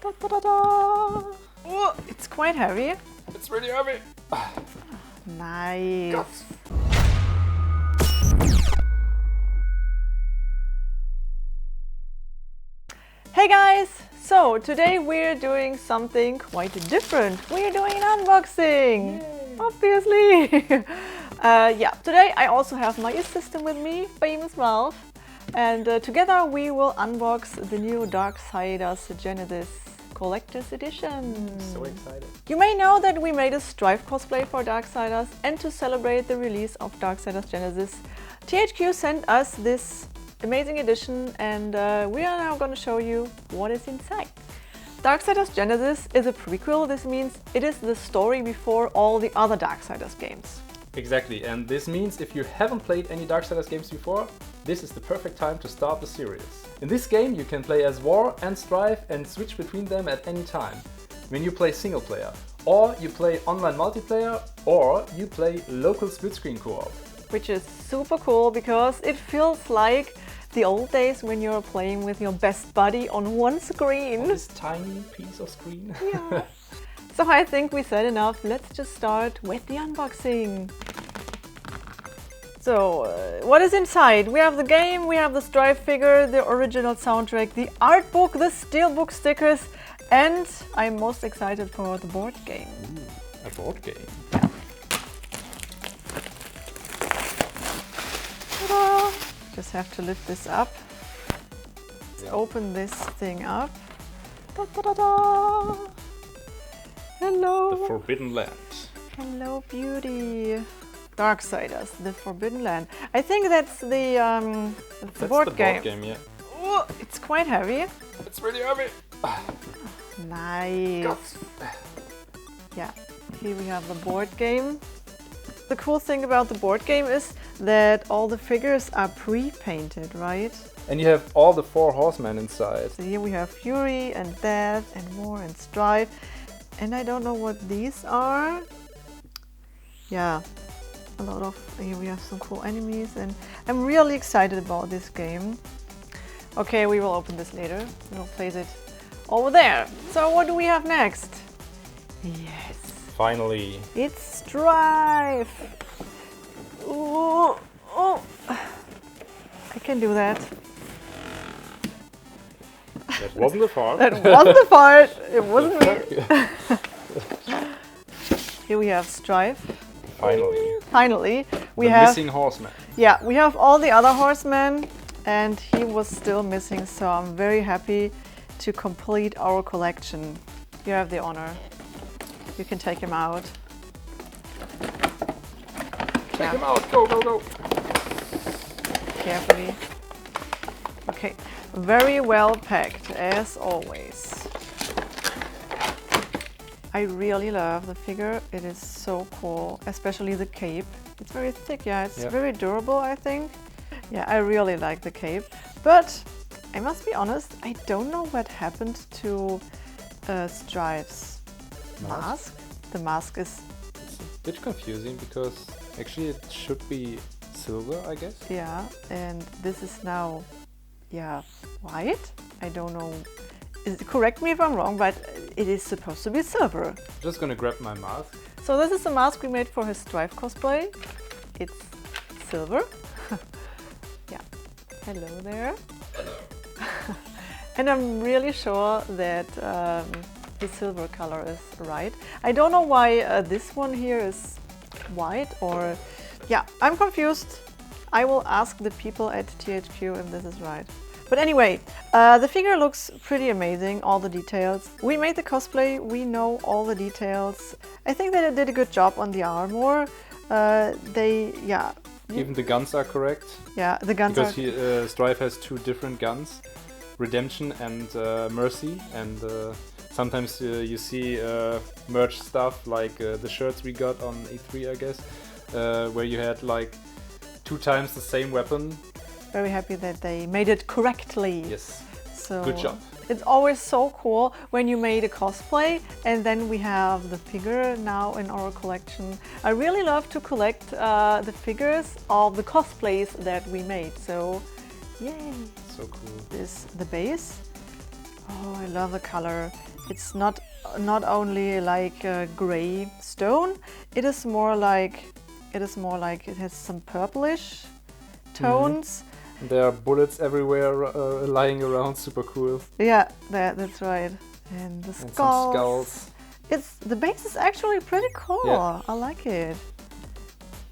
Da, da, da, da. Oh, it's quite heavy. It's really heavy. Nice. Guts. Hey guys! So today we're doing something quite different. We're doing an unboxing! Yay. Obviously! Yeah, today I also have my assistant with me, Famous Valve. And together we will unbox the new Darksiders Genesis Collector's Edition. So excited. You may know that we made a Strife cosplay for Darksiders, and to celebrate the release of Darksiders Genesis, THQ sent us this amazing edition, and we are now going to show you what is inside. Darksiders Genesis is a prequel. This means it is the story before all the other Darksiders games. Exactly, and this means if you haven't played any Darksiders games before, this is the perfect time to start the series. In this game you can play as War and Strife and switch between them at any time. When you play single player, or you play online multiplayer, or you play local split screen co-op. Which is super cool because it feels like the old days when you're playing with your best buddy on one screen. On this tiny piece of screen. Yeah. So I think we said enough. Let's just start with the unboxing. So, what is inside? We have the game, we have the Strife figure, the original soundtrack, the art book, the steelbook stickers, and I'm most excited for the board game. Ooh, a board game. Ta-da! Just have to lift this up. Let's Yeah. open this thing up. Da-da-da-da! Hello! The Forbidden Land. Hello, beauty. Darksiders, the Forbidden Land. I think that's the board game. Yeah. Ooh, it's quite heavy. It's really heavy. Nice. Guts. Yeah, here we have the board game. The cool thing about the board game is that all the figures are pre-painted, right? And you have all the 4 horsemen inside. So here we have Fury and Death and War and Strife. And I don't know what these are. Yeah, a lot of, here we have some cool enemies, and I'm really excited about this game. Okay, we will open this later. We'll place it over there. So what do we have next? Yes, Finally. it's Strife. Ooh, oh, I can do that. That wasn't the part. That was the part. It wasn't me. Here we have Strife. Finally. Finally, we The have missing horseman. yeah, we have all the other horsemen, and he was still missing. So I'm very happy to complete our collection. You have the honor. You can take him out. Take him out. Go, go, go. Carefully. Okay, very well packed as always. I really love the figure. It is so cool, especially the cape. It's very thick, yeah, it's very durable, I think. Yeah, I really like the cape. But I must be honest, I don't know what happened to Strife's mask. The mask is, It's a bit confusing because actually it should be silver, I guess. yeah, and this is now, yeah, white? I don't know. Correct me if I'm wrong, but it is supposed to be silver. Just gonna grab my mask. So this is the mask we made for his Strife cosplay. It's silver. Yeah. Hello there. And I'm really sure that the silver color is right. I don't know why this one here is white, or yeah, I'm confused. I will ask the people at THQ if this is right. But anyway, the figure looks pretty amazing, all the details. We made the cosplay, we know all the details. I think that it did a good job on the armor. Yeah. Even the guns are correct. Yeah, the guns Because are... Strife has 2 different guns. Redemption and Mercy. And sometimes you see merch stuff like the shirts we got on E3, I guess. Where you had like 2 times the same weapon. Very happy that they made it correctly. Yes. So Good job. It's always so cool when you made a cosplay and then we have the figure now in our collection. I really love to collect the figures of the cosplays that we made. So, yay! So cool. This the base. Oh, I love the color. It's not only like gray stone. It is more like it has some purplish tones. There are bullets everywhere lying around. Super cool. Yeah, that's right. And the And some skulls. skulls. The base is actually pretty cool. Yeah. I like it.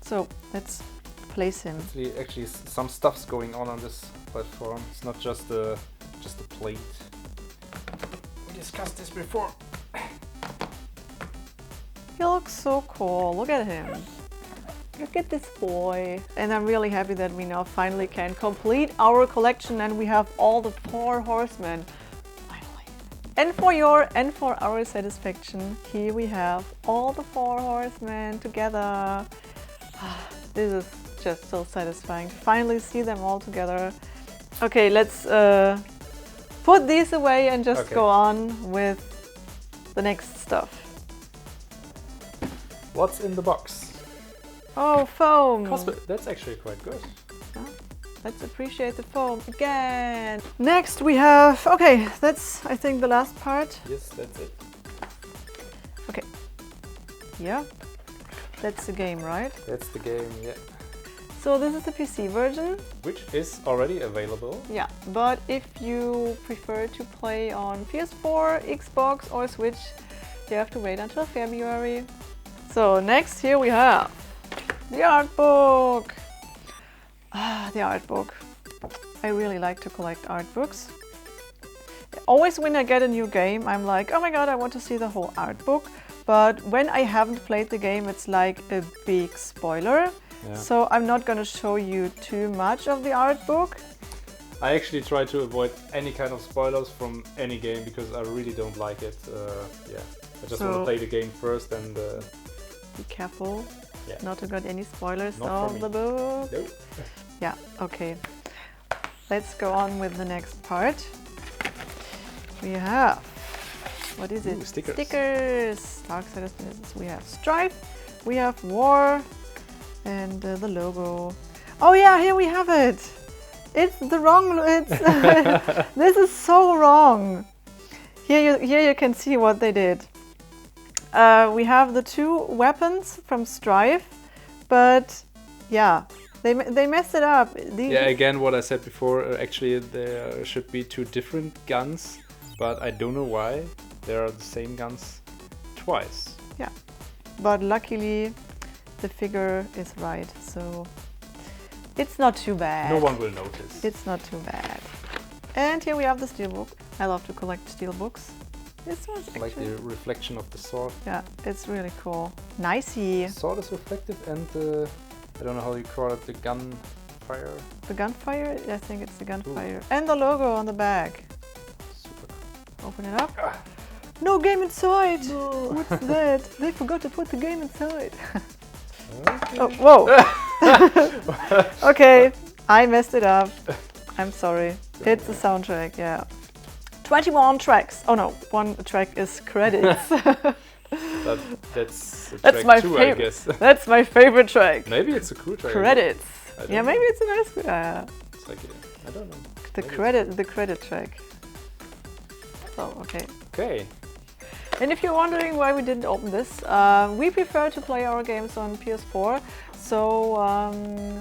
So let's place him. Actually, some stuff's going on this platform. It's not just a plate. We discussed this before. He looks so cool. Look at him. Look at this boy. And I'm really happy that we now finally can complete our collection and we have all the 4 horsemen. Finally. And for your and for our satisfaction, here we have all the 4 horsemen together. This is just so satisfying to finally see them all together. Okay, let's put these away and just go on with the next stuff. What's in the box? Oh, foam! That's actually quite good. Let's appreciate the foam again. Next we have, okay, that's I think the last part. Yes, that's it. Okay. Yeah, that's the game, right? That's the game, yeah. So this is the PC version. Which is already available. Yeah, but if you prefer to play on PS4, Xbox or Switch, you have to wait until February. So next here we have the art book. The art book. I really like to collect art books. Always when I get a new game, I'm like, oh my god, I want to see the whole art book. But when I haven't played the game, it's like a big spoiler. Yeah. So I'm not going to show you too much of the art book. I actually try to avoid any kind of spoilers from any game because I really don't like it. Yeah, I just want to play the game first and... Be careful not to get any spoilers Not of the book. Nope. Yeah, okay. Let's go on with the next part. We have... What is it? Stickers. Stickers! Darksiders. We have Strife, we have War, and the logo. Oh yeah, here we have it! It's the wrong... This is so wrong! Here you can see what they did. We have the 2 weapons from Strife, but yeah, they messed it up. Yeah, again, what I said before, actually there should be 2 different guns, but I don't know why there are the same guns twice. Yeah, but luckily the figure is right, so it's not too bad. No one will notice. It's not too bad. And here we have the steelbook. I love to collect steelbooks. This one's actually... Like the reflection of the sword. Yeah, it's really cool. Nicey. The sword is reflective and I don't know how you call it, the gunfire. The gunfire? I think it's the gunfire. And the logo on the back. Super cool. Open it up. No game inside! No. What's that? They forgot to put the game inside. Okay. Oh, whoa! Okay, I messed it up. I'm sorry. It's the soundtrack, yeah. 21 tracks. Oh no, 1 track is credits. That's That's track my 2, favorite. I guess. That's my favorite track. Maybe it's a cool track. Credits. Yeah, know. maybe it's a nice. It's like I don't know. The credit track. So okay. Okay. And if you're wondering why we didn't open this, we prefer to play our games on PS4, so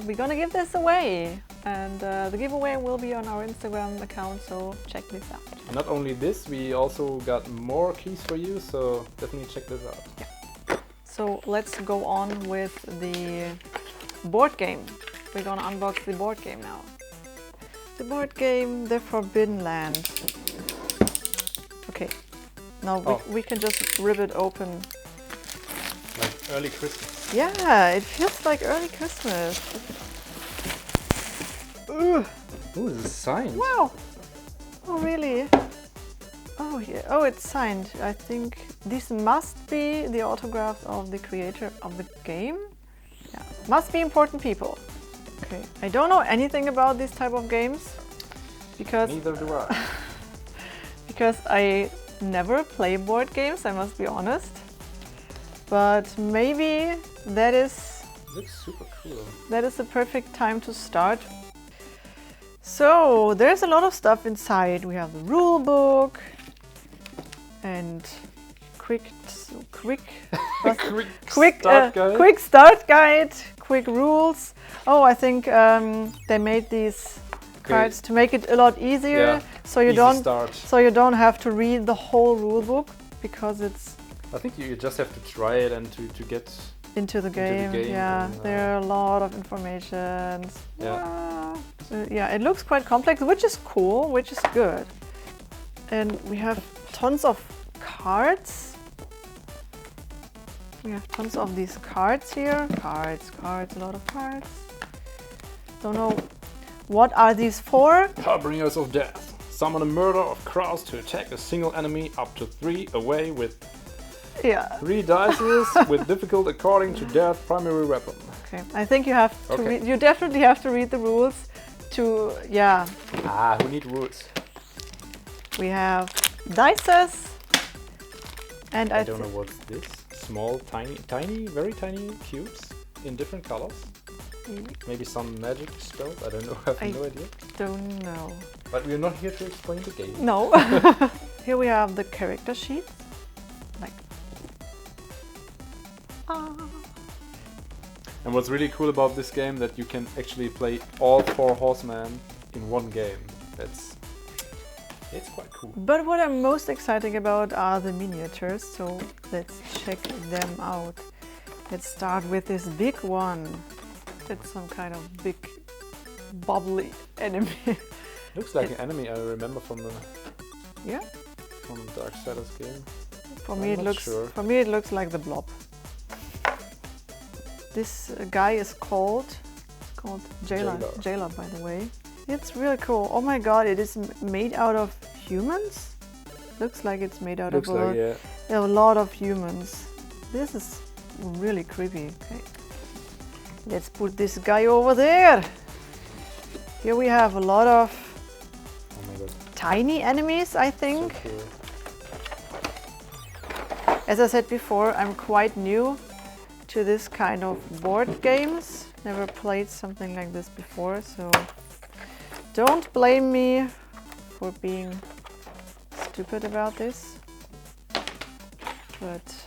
we're gonna give this away. And the giveaway will be on our Instagram account, so check this out. Not only this, we also got more keys for you, so definitely check this out. Yeah. So let's go on with the board game. We're gonna unbox the board game now. The board game, The Forbidden Land. Okay. Now we can just rip it open. Like early Christmas. Yeah, it feels like early Christmas. Ooh, this is signed. Wow! Oh, really? Oh, yeah. Oh, it's signed. I think this must be the autograph of the creator of the game. Yeah, must be important people. Okay, I don't know anything about this type of games because Neither do I. because I never play board games. I must be honest. But maybe Looks super cool. that is the perfect time to start. So there's a lot of stuff inside. We have the rule book and quick Quick start guide, quick rules. Oh, I think they made these cards to make it a lot easier, Yeah, so you don't have to read the whole rule book, because it's I think you just have to try it and to get into the game. Yeah, and, there are a lot of information. Yeah. Yeah, it looks quite complex, which is cool, which is good. And we have tons of cards. We have tons of these cards here. Cards, a lot of cards. Don't know what are these for. Harbingers of Death. Summon a murder of crows to attack a single enemy up to 3 away with 3 dices with difficult according to Death's primary weapon. Okay, I think you have to read. You definitely have to read the rules to Who need rules? We have dices, and I don't know what's this. Small, tiny, very tiny cubes in different colors. Maybe some magic spells. I don't know. I have no idea. Don't know. But we're not here to explain the game. No. Here we have the character sheets. Like. And what's really cool about this game that you can actually play all 4 horsemen in one game. It's quite cool. But what I'm most excited about are the miniatures, so let's check them out. Let's start with this big one. It's some kind of big bubbly enemy. Looks like an enemy I remember from the Darksiders game. For me it looks like the Blob. This guy is called Jailer. Jailer, by the way. It's really cool. Oh my god, it is made out of humans? Looks like it's made out of a lot of humans. This is really creepy. Okay. Let's put this guy over there. Here we have a lot of tiny enemies, I think. So cool. As I said before, I'm quite new to this kind of board games. Never played something like this before, so don't blame me for being stupid about this. But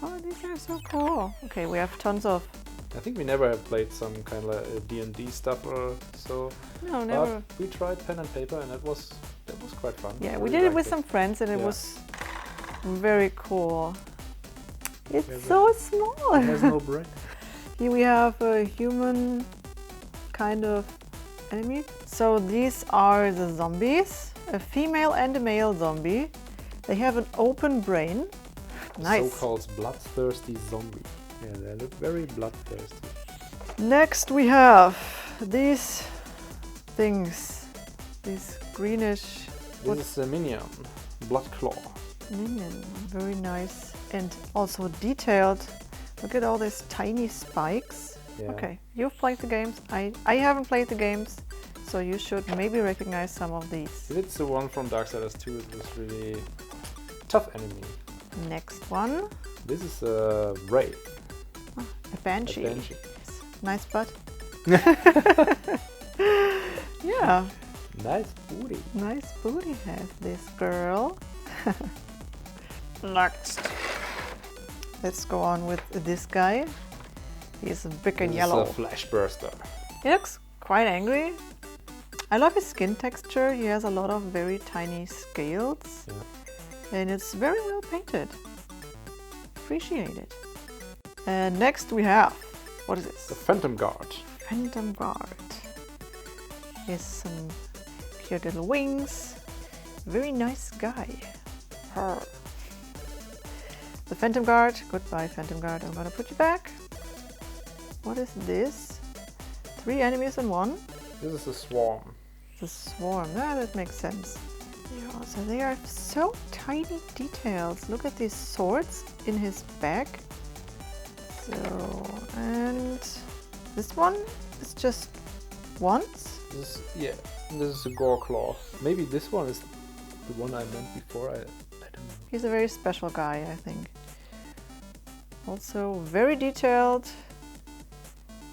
oh, these are so cool. Okay, we have tons of. I think we never have played some kind of D&D stuff or so. No, never. But we tried pen and paper, and that was quite fun. Yeah, we did it with some friends, and it was very cool. It's so small. It has no brain. Here we have a human kind of enemy. So these are the zombies, a female and a male zombie. They have an open brain. Nice. So-called bloodthirsty zombie. Yeah, they look very bloodthirsty. Next we have these things, these greenish. This is a minion, Bloodclaw. Minion, very nice and also detailed. Look at all these tiny spikes. Yeah. Okay, you've played the games. I haven't played the games, so you should maybe recognize some of these. It's the one from Darksiders 2. It was really tough enemy. Next one. This is a Wraith. A Banshee. A Banshee. Nice butt. Yeah. Nice booty. Nice booty has this girl. Next. Let's go on with this guy. He's big and yellow. This is a Flash Burster. He looks quite angry. I love his skin texture. He has a lot of very tiny scales. Yeah. And it's very well painted. Appreciate it. And next we have, what is this? The Phantom Guard. Phantom Guard. He has some cute little wings. Very nice guy. Her. The Phantom Guard. Goodbye, Phantom Guard. I'm gonna put you back. What is this? 3 enemies in one. This is a Swarm. The Swarm. Ah, that makes sense. Yeah, so they are so tiny details. Look at these swords in his back. So, and this one is just once. This is a Gore Claw. Maybe this one is the one I meant before. I don't know. He's a very special guy, I think. Also very detailed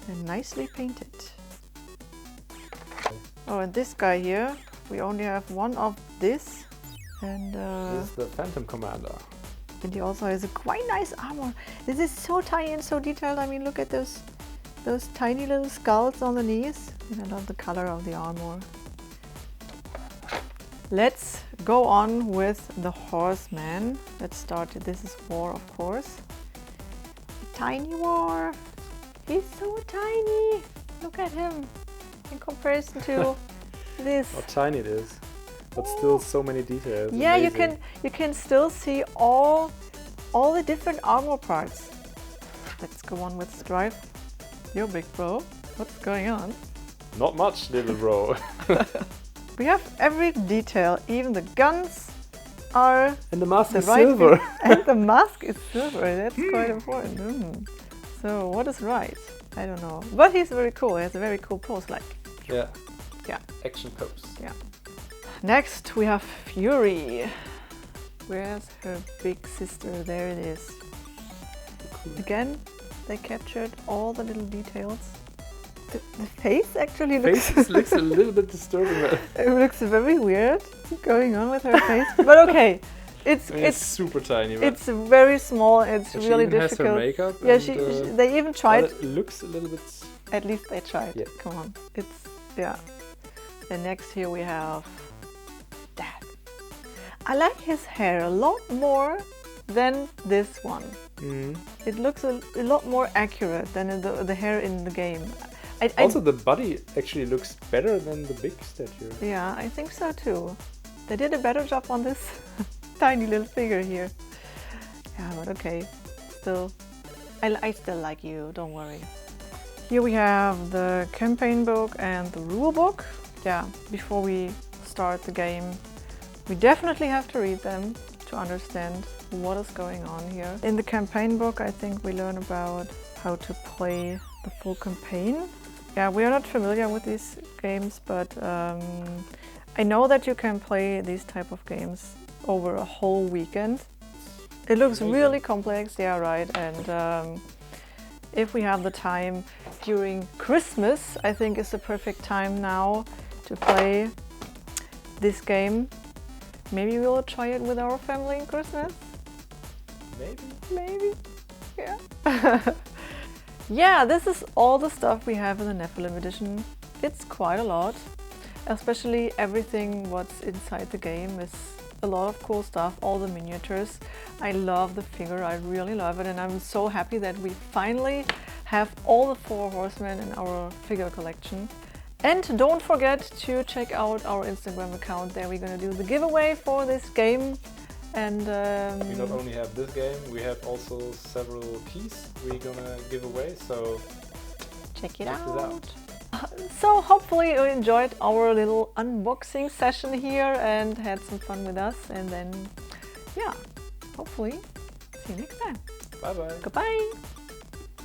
and nicely painted. Oh, and this guy here, we only have one of this. And This is the Phantom Commander. he also has a quite nice armor. This is so tiny and so detailed. I mean, look at those tiny little skulls on the knees. And I love the color of the armor. Let's go on with the Horseman. Let's start. This is War, of course. A tiny War. He's so tiny. Look at him in comparison to this. How tiny it is, but still so many details. Yeah, Amazing. you can still see all the different armor parts. Let's go on with Strife. Yo, big bro, what's going on? Not much, little bro. We have every detail, even the guns are And the mask the is right silver. fit, and the mask is silver. That's quite important. So what is right? I don't know. But he's very cool. He has a very cool pose, like. Yeah. Yeah. Action pose. Yeah. Next we have Fury. Where's her big sister? There it is. Again, they captured all the little details. The face actually looks Face looks a little bit disturbing. But it looks very weird going on with her face. But okay, it's super tiny. But it's very small. It's and really she even difficult. has her makeup. Yeah, and, they even but tried. it looks a little bit. At least they tried. Yeah. Come on, it's yeah. And next here we have Dad. I like his hair a lot more than this one. Mm. It looks a lot more accurate than the hair in the game. Also, the body actually looks better than the big statue. Yeah, I think so too. They did a better job on this tiny little figure here. Yeah, but okay. Still, I still like you, don't worry. Here we have the campaign book and the rule book. Yeah, before we start the game, we definitely have to read them to understand what is going on here. In the campaign book, I think we learn about how to play the full campaign. Yeah, we are not familiar with these games, but I know that you can play these type of games over a whole weekend. It looks really complex, yeah, right, and if we have the time during Christmas, I think is the perfect time now to play this game. Maybe we'll try it with our family in Christmas. Maybe, yeah. Yeah, this is all the stuff we have in the Nephilim edition. It's quite a lot, especially everything what's inside the game is a lot of cool stuff, all the miniatures. I love the figure, I really love it, and I'm so happy that we finally have all the 4 horsemen in our figure collection. And don't forget to check out our Instagram account. There we're gonna do the giveaway for this game. And we not only have this game, we have also several keys we're gonna give away, so check it this out. So hopefully you enjoyed our little unboxing session here and had some fun with us, and then yeah, hopefully see you next time. Bye bye. Goodbye.